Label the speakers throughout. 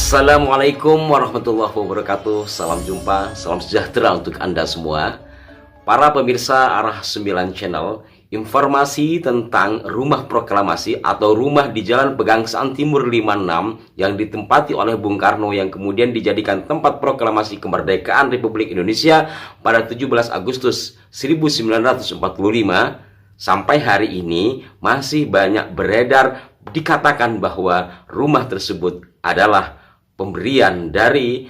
Speaker 1: Assalamualaikum warahmatullahi wabarakatuh. Salam jumpa, salam sejahtera untuk Anda semua. Para pemirsa Arah 9 Channel, informasi tentang rumah proklamasi atau rumah di Jalan Pegangsaan Timur 56 yang ditempati oleh Bung Karno yang kemudian dijadikan tempat proklamasi kemerdekaan Republik Indonesia pada 17 Agustus 1945 sampai hari ini masih banyak beredar, dikatakan bahwa rumah tersebut adalah pemberian dari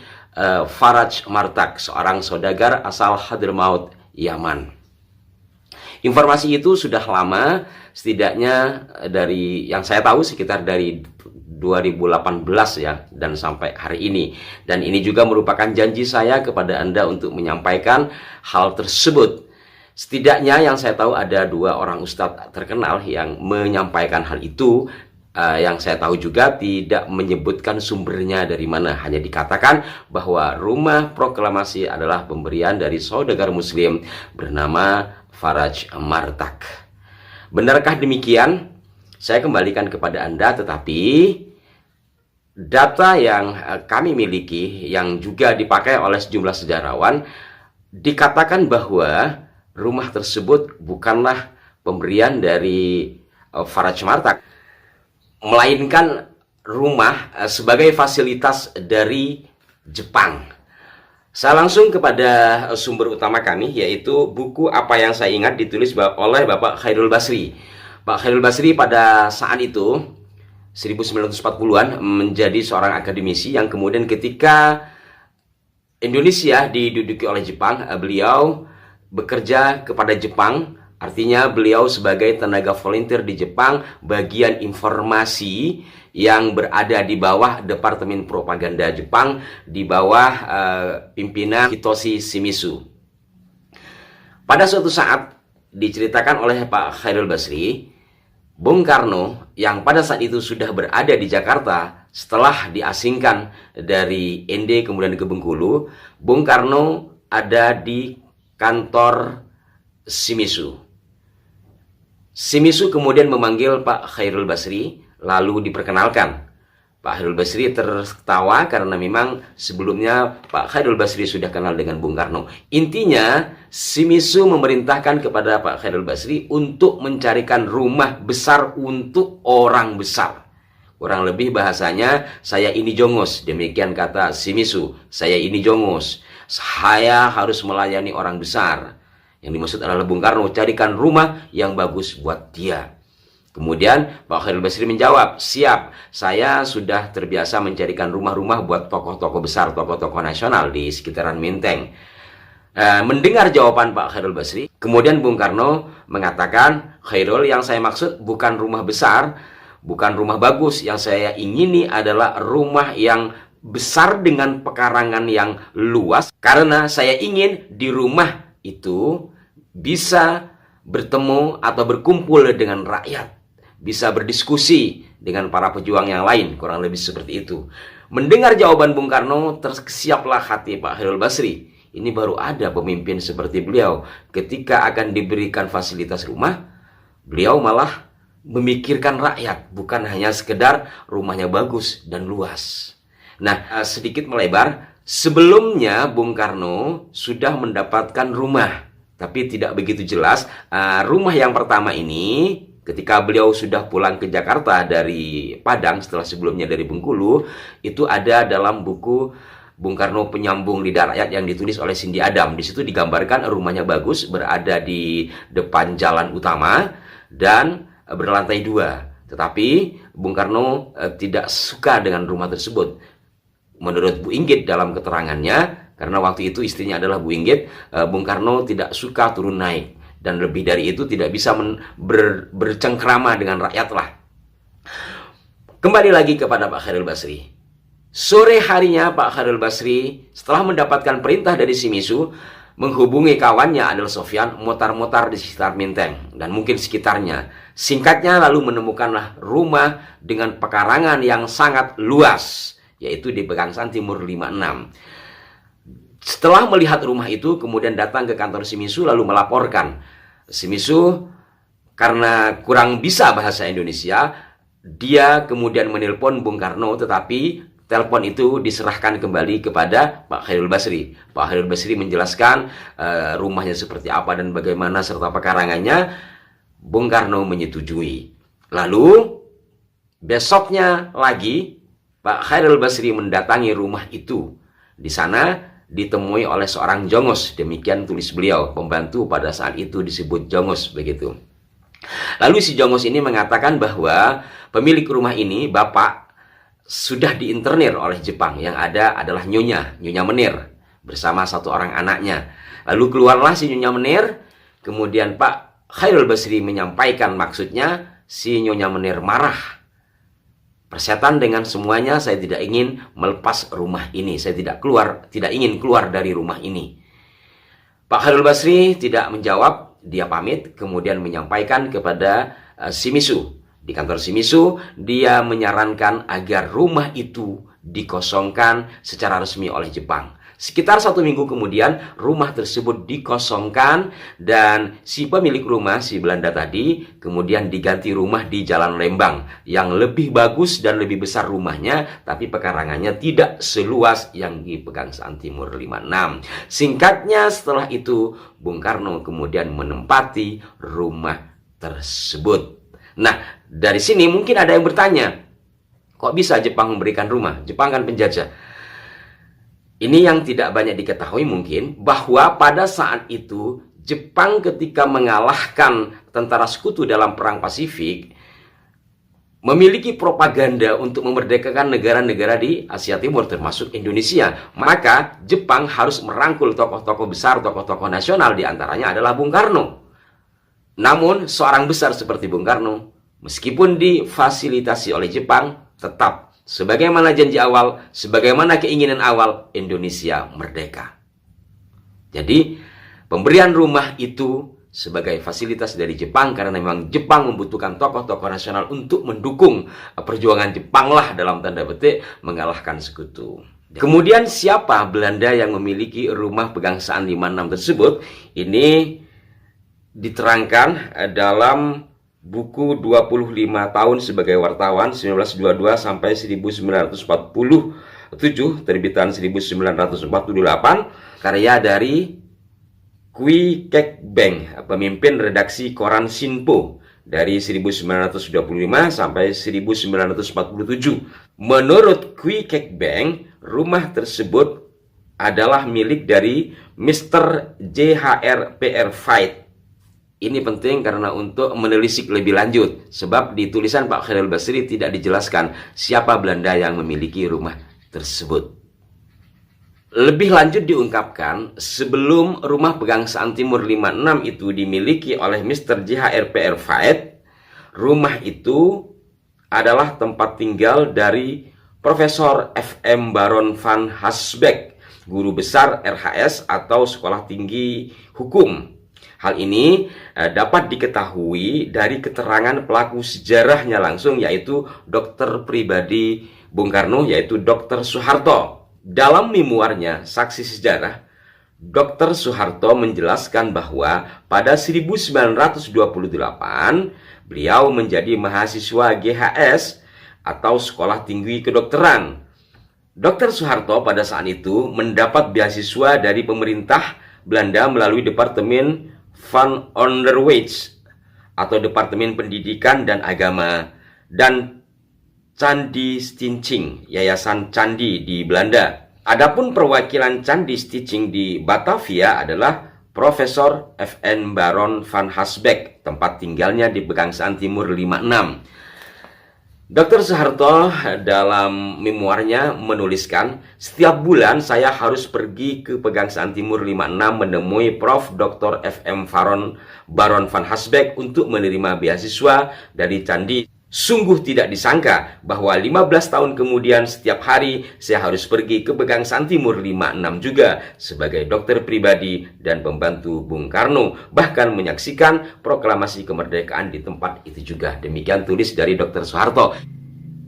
Speaker 1: Faraj Martak, seorang saudagar asal Hadramaut, Yaman. Informasi itu sudah lama, setidaknya dari yang saya tahu sekitar dari 2018 ya, dan sampai hari ini. Dan ini juga merupakan janji saya kepada Anda untuk menyampaikan hal tersebut. Setidaknya yang saya tahu ada 2 orang ustadz terkenal yang menyampaikan hal itu. Yang saya tahu juga tidak menyebutkan sumbernya dari mana, hanya dikatakan bahwa rumah proklamasi adalah pemberian dari saudagar muslim bernama Faraj Martak. Benarkah demikian? Saya kembalikan kepada Anda, tetapi data yang kami miliki yang juga dipakai oleh sejumlah sejarawan dikatakan bahwa rumah tersebut bukanlah pemberian dari Faraj Martak, melainkan rumah sebagai fasilitas dari Jepang. Saya langsung kepada sumber utama kami, yaitu buku Apa Yang Saya Ingat, ditulis oleh Bapak Khairul Basri. Pak Khairul Basri pada saat itu 1940-an menjadi seorang akademisi yang kemudian ketika Indonesia diduduki oleh Jepang, beliau bekerja kepada Jepang. Artinya beliau sebagai tenaga volunteer di Jepang, bagian informasi yang berada di bawah Departemen Propaganda Jepang, di bawah pimpinan Hitoshi Shimizu. Pada suatu saat diceritakan oleh Pak Khairul Basri, Bung Karno yang pada saat itu sudah berada di Jakarta setelah diasingkan dari ND kemudian ke Bengkulu, Bung Karno ada di kantor Shimizu. Shimizu kemudian memanggil Pak Khairul Basri, lalu diperkenalkan. Pak Khairul Basri tertawa karena memang sebelumnya Pak Khairul Basri sudah kenal dengan Bung Karno. Intinya, Shimizu memerintahkan kepada Pak Khairul Basri untuk mencarikan rumah besar untuk orang besar. Kurang lebih bahasanya, saya ini jongos. Demikian kata Shimizu, saya ini jongos. Saya harus melayani orang besar. Yang dimaksud adalah Bung Karno, carikan rumah yang bagus buat dia. Kemudian Pak Khairul Basri menjawab, siap, saya sudah terbiasa mencarikan rumah-rumah buat tokoh-tokoh besar, tokoh-tokoh nasional di sekitaran Menteng. Mendengar jawaban Pak Khairul Basri, kemudian Bung Karno mengatakan, Khairul, yang saya maksud bukan rumah besar, bukan rumah bagus. Yang saya ingini adalah rumah yang besar dengan pekarangan yang luas, karena saya ingin di rumah itu bisa bertemu atau berkumpul dengan rakyat, bisa berdiskusi dengan para pejuang yang lain, kurang lebih seperti itu. Mendengar jawaban Bung Karno, tersiaplah hati Pak Khairul Basri. Ini baru ada pemimpin seperti beliau. Ketika akan diberikan fasilitas rumah, beliau malah memikirkan rakyat, bukan hanya sekedar rumahnya bagus dan luas. Nah, sedikit melebar, sebelumnya Bung Karno sudah mendapatkan rumah, tapi tidak begitu jelas. Rumah yang pertama ini, ketika beliau sudah pulang ke Jakarta dari Padang setelah sebelumnya dari Bengkulu, itu ada dalam buku Bung Karno Penyambung Lidah Rakyat yang ditulis oleh Cindy Adam. Di situ digambarkan rumahnya bagus, berada di depan jalan utama dan berlantai 2. Tetapi Bung Karno tidak suka dengan rumah tersebut. Menurut Bu Inggit dalam keterangannya, karena waktu itu istrinya adalah Bu Inggit, Bung Karno tidak suka turun naik. Dan lebih dari itu tidak bisa bercengkrama dengan rakyat lah. Kembali lagi kepada Pak Khairul Basri. Sore harinya Pak Khairul Basri setelah mendapatkan perintah dari Shimizu, menghubungi kawannya Adel Sofyan, motar-motar di sekitar Menteng dan mungkin sekitarnya. Singkatnya lalu menemukanlah rumah dengan pekarangan yang sangat luas, yaitu di Pegangsaan Timur 56. Setelah melihat rumah itu, kemudian datang ke kantor Shimizu lalu melaporkan. Shimizu karena kurang bisa bahasa Indonesia, dia kemudian menelpon Bung Karno, tetapi telepon itu diserahkan kembali kepada Pak Khairul Basri. Pak Khairul Basri menjelaskan rumahnya seperti apa dan bagaimana serta pekarangannya. Bung Karno menyetujui. Lalu besoknya lagi Pak Khairul Basri mendatangi rumah itu. Di sana ditemui oleh seorang jongos, demikian tulis beliau. Pembantu pada saat itu disebut jongos begitu. Lalu si jongos ini mengatakan bahwa pemilik rumah ini, bapak, sudah diinternir oleh Jepang. Yang ada adalah Nyonya Menir bersama satu orang anaknya. Lalu keluarlah si Nyonya Menir. Kemudian Pak Khairul Basri menyampaikan maksudnya. Si Nyonya Menir marah. Persetan dengan semuanya, saya tidak ingin melepas rumah ini. Saya tidak ingin keluar dari rumah ini. Pak Khairul Basri tidak menjawab. Dia pamit, kemudian menyampaikan kepada Shimizu. Di kantor Shimizu, dia menyarankan agar rumah itu dikosongkan secara resmi oleh Jepang. Sekitar 1 minggu kemudian, rumah tersebut dikosongkan dan si pemilik rumah, si Belanda tadi, kemudian diganti rumah di Jalan Lembang yang lebih bagus dan lebih besar rumahnya, tapi pekarangannya tidak seluas yang di Pegangsaan Timur 56. Singkatnya, setelah itu Bung Karno kemudian menempati rumah tersebut. Nah, dari sini mungkin ada yang bertanya, kok bisa Jepang memberikan rumah? Jepang kan penjajah. Ini yang tidak banyak diketahui mungkin, bahwa pada saat itu Jepang ketika mengalahkan tentara sekutu dalam Perang Pasifik, memiliki propaganda untuk memerdekakan negara-negara di Asia Timur termasuk Indonesia. Maka Jepang harus merangkul tokoh-tokoh besar, tokoh-tokoh nasional, diantaranya adalah Bung Karno. Namun seorang besar seperti Bung Karno, meskipun difasilitasi oleh Jepang, tetap sebagaimana janji awal, sebagaimana keinginan awal, Indonesia merdeka. Jadi, pemberian rumah itu sebagai fasilitas dari Jepang, karena memang Jepang membutuhkan tokoh-tokoh nasional untuk mendukung perjuangan Jepang lah dalam tanda petik mengalahkan sekutu. Kemudian siapa Belanda yang memiliki rumah Pegangsaan 56 tersebut? Ini diterangkan dalam buku 25 tahun sebagai wartawan 1922 sampai 1947, terbitan 1948, karya dari Kui Kek Beng, pemimpin redaksi koran Shinpo dari 1925 sampai 1947. Menurut Kui Kek Beng, rumah tersebut adalah milik dari Mr. JHR-PR Fight. Ini penting karena untuk menelisik lebih lanjut, sebab di tulisan Pak Khairul Basri tidak dijelaskan siapa Belanda yang memiliki rumah tersebut. Lebih lanjut diungkapkan, sebelum rumah Pegangsaan Timur 56 itu dimiliki oleh Mr. JHR-PR Fight, rumah itu adalah tempat tinggal dari Profesor F.M. Baron van Hasbeck, guru besar RHS atau Sekolah Tinggi Hukum. Hal ini dapat diketahui dari keterangan pelaku sejarahnya langsung, yaitu dokter pribadi Bung Karno, yaitu Dr. Soeharto. Dalam memoarnya Saksi Sejarah, Dr. Soeharto menjelaskan bahwa pada 1928 beliau menjadi mahasiswa GHS atau Sekolah Tinggi Kedokteran. Dr. Soeharto pada saat itu mendapat beasiswa dari pemerintah Belanda melalui Departemen Van Onderwijs atau Departemen Pendidikan dan Agama, dan Candi Stichting, Yayasan Candi di Belanda. Adapun perwakilan Candi Stichting di Batavia adalah Profesor F.N. Baron van Hasbeck, tempat tinggalnya di Pegangsaan Timur 56. Dr. Soeharto dalam memoarnya menuliskan, setiap bulan saya harus pergi ke Pegangsaan Timur 56 menemui Prof. Dr. F.M. Baron van Hasbeck untuk menerima beasiswa dari Candi. Sungguh tidak disangka bahwa 15 tahun kemudian setiap hari saya harus pergi ke Pegangsaan Timur 56 juga sebagai dokter pribadi dan pembantu Bung Karno, bahkan menyaksikan proklamasi kemerdekaan di tempat itu juga. Demikian tulis dari Dr. Soeharto.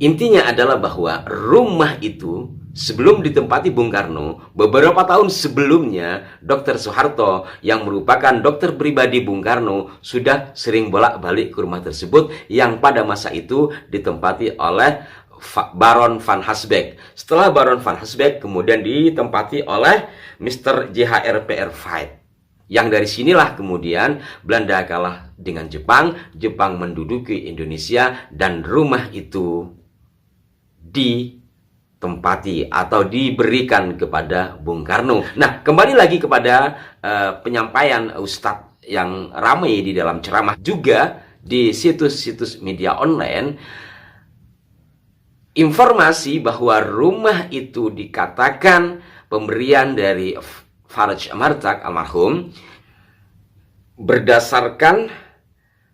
Speaker 1: Intinya adalah bahwa rumah itu sebelum ditempati Bung Karno, beberapa tahun sebelumnya Dr. Soeharto yang merupakan dokter pribadi Bung Karno sudah sering bolak-balik ke rumah tersebut yang pada masa itu ditempati oleh Baron van Haasbeek. Setelah Baron van Haasbeek kemudian ditempati oleh Mr. JHR-PR Veit. Yang dari sinilah kemudian Belanda kalah dengan Jepang, Jepang menduduki Indonesia, dan rumah itu ditempati atau diberikan kepada Bung Karno. Nah, kembali lagi kepada penyampaian Ustadz yang ramai di dalam ceramah, juga di situs-situs media online, informasi bahwa rumah itu dikatakan pemberian dari Faraj Martak almarhum berdasarkan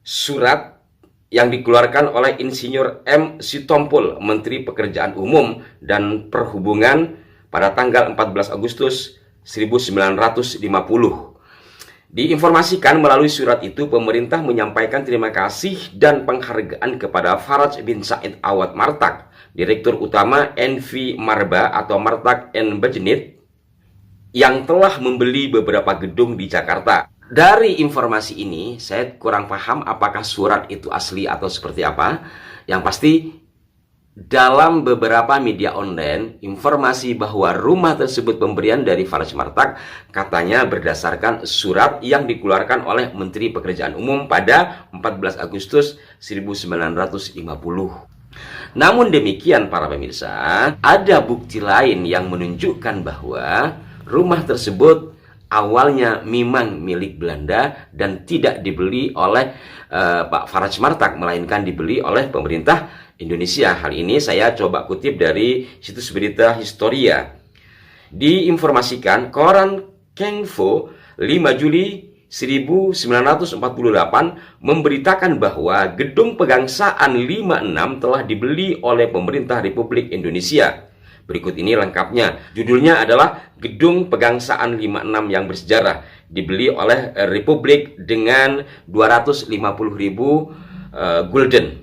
Speaker 1: surat yang dikeluarkan oleh Insinyur M. Sitompul, Menteri Pekerjaan Umum dan Perhubungan pada tanggal 14 Agustus 1950. Diinformasikan melalui surat itu, pemerintah menyampaikan terima kasih dan penghargaan kepada Faraj bin Said Awad Martak, Direktur Utama NV Marba atau Martak and Bajnit, yang telah membeli beberapa gedung di Jakarta. Dari informasi ini, saya kurang paham apakah surat itu asli atau seperti apa. Yang pasti, dalam beberapa media online, informasi bahwa rumah tersebut pemberian dari Faraj Martak katanya berdasarkan surat yang dikeluarkan oleh Menteri Pekerjaan Umum pada 14 Agustus 1950. Namun demikian para pemirsa, ada bukti lain yang menunjukkan bahwa rumah tersebut awalnya memang milik Belanda dan tidak dibeli oleh Pak Faraj Martak, melainkan dibeli oleh pemerintah Indonesia. Hal ini saya coba kutip dari situs berita Historia. Diinformasikan koran Kengfo 5 Juli 1948 memberitakan bahwa gedung Pegangsaan 56 telah dibeli oleh pemerintah Republik Indonesia. Berikut ini lengkapnya. Judulnya adalah Gedung Pegangsaan 56 yang bersejarah, dibeli oleh Republik dengan 250.000 gulden.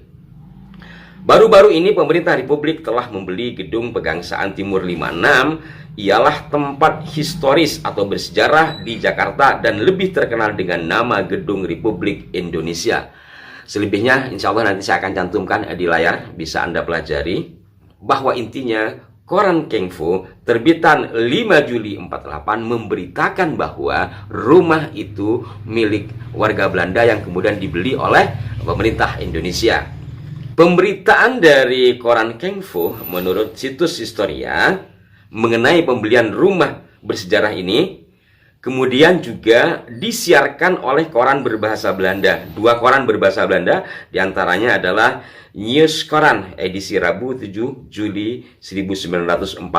Speaker 1: Baru-baru ini pemerintah Republik telah membeli Gedung Pegangsaan Timur 56. Ialah tempat historis atau bersejarah di Jakarta dan lebih terkenal dengan nama Gedung Republik Indonesia. Selebihnya insya Allah nanti saya akan cantumkan di layar, bisa Anda pelajari. Bahwa intinya koran Kengfo terbitan 5 Juli 48 memberitakan bahwa rumah itu milik warga Belanda yang kemudian dibeli oleh pemerintah Indonesia. Pemberitaan dari koran Kengfo menurut situs Historia mengenai pembelian rumah bersejarah ini kemudian juga disiarkan oleh koran berbahasa Belanda. Dua koran berbahasa Belanda, diantaranya adalah News Koran edisi Rabu 7 Juli 1948.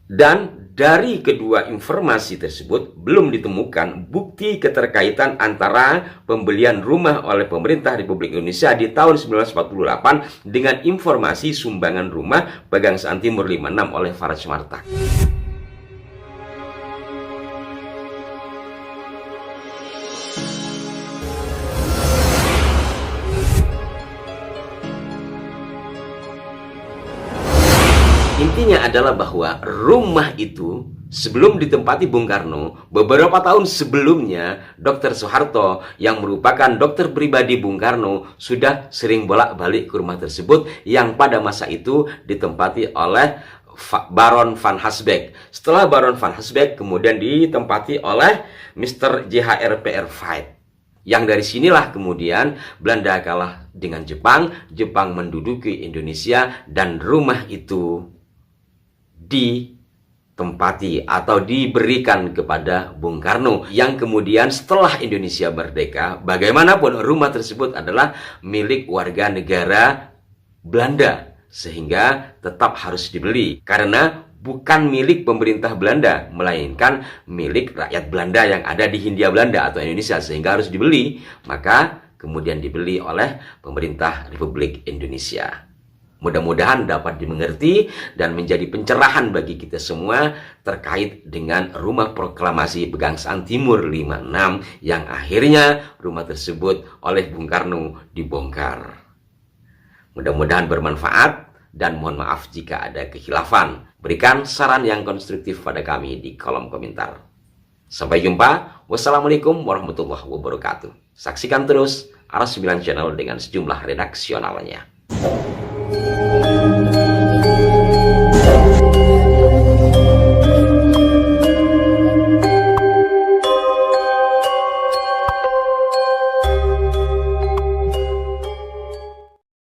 Speaker 1: Dan dari kedua informasi tersebut belum ditemukan bukti keterkaitan antara pembelian rumah oleh pemerintah Republik Indonesia di tahun 1948 dengan informasi sumbangan rumah Pegangsaan Timur 56 oleh Faraj Martak. Intinya adalah bahwa rumah itu sebelum ditempati Bung Karno, beberapa tahun sebelumnya Dr. Soeharto yang merupakan dokter pribadi Bung Karno sudah sering bolak-balik ke rumah tersebut yang pada masa itu ditempati oleh Baron van Haasbeek. Setelah Baron van Haasbeek kemudian ditempati oleh Mr. JHR-PR Veit. Yang dari sinilah kemudian Belanda kalah dengan Jepang, Jepang menduduki Indonesia, dan rumah itu ditempati atau diberikan kepada Bung Karno, yang kemudian setelah Indonesia merdeka, bagaimanapun rumah tersebut adalah milik warga negara Belanda, sehingga tetap harus dibeli karena bukan milik pemerintah Belanda, melainkan milik rakyat Belanda yang ada di Hindia Belanda atau Indonesia, sehingga harus dibeli. Maka kemudian dibeli oleh pemerintah Republik Indonesia. Mudah-mudahan dapat dimengerti dan menjadi pencerahan bagi kita semua terkait dengan rumah proklamasi Pegangsaan Timur 56 yang akhirnya rumah tersebut oleh Bung Karno dibongkar. Mudah-mudahan bermanfaat dan mohon maaf jika ada kekhilafan. Berikan saran yang konstruktif pada kami di kolom komentar. Sampai jumpa. Wassalamualaikum warahmatullahi wabarakatuh. Saksikan terus Ars 9 Channel dengan sejumlah redaksionalnya.